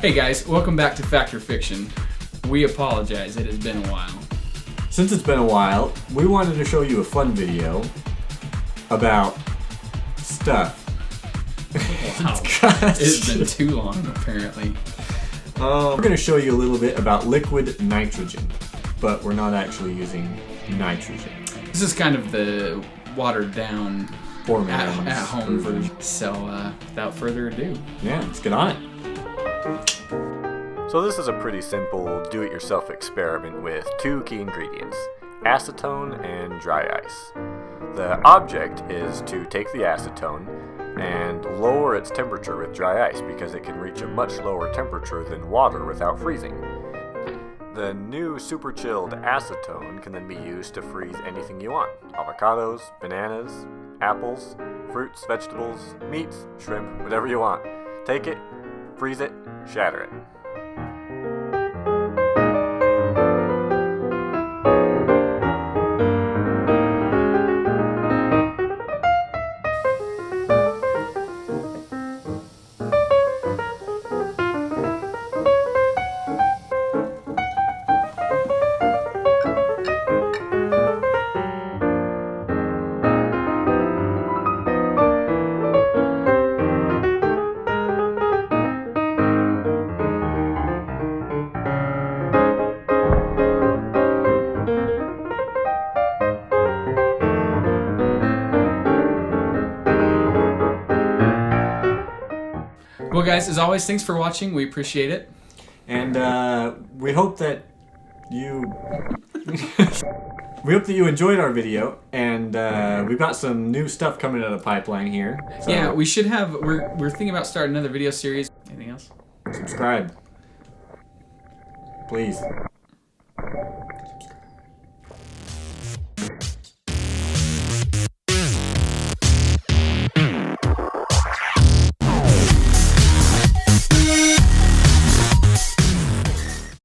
Hey guys, welcome back to Fact or Fiction. We apologize, it has been a while. Since it's been a while, we wanted to show you a fun video about stuff. Wow, it's been too long apparently. We're going to show you a little bit about liquid nitrogen, but we're not actually using nitrogen. This is kind of the watered down at home version. So without further ado. Yeah, let's get on it. So this is a pretty simple do-it-yourself experiment with two key ingredients, acetone and dry ice. The object is to take the acetone and lower its temperature with dry ice because it can reach a much lower temperature than water without freezing. The new super chilled acetone can then be used to freeze anything you want. Avocados, bananas, apples, fruits, vegetables, meats, shrimp, whatever you want. Take it, freeze it, shatter it. Well guys, as always, thanks for watching. We appreciate it. And we hope that you enjoyed our video, and we've got some new stuff coming out of the pipeline here. So Yeah, we should have. We're thinking about starting another video series. Anything else? subscribe, please.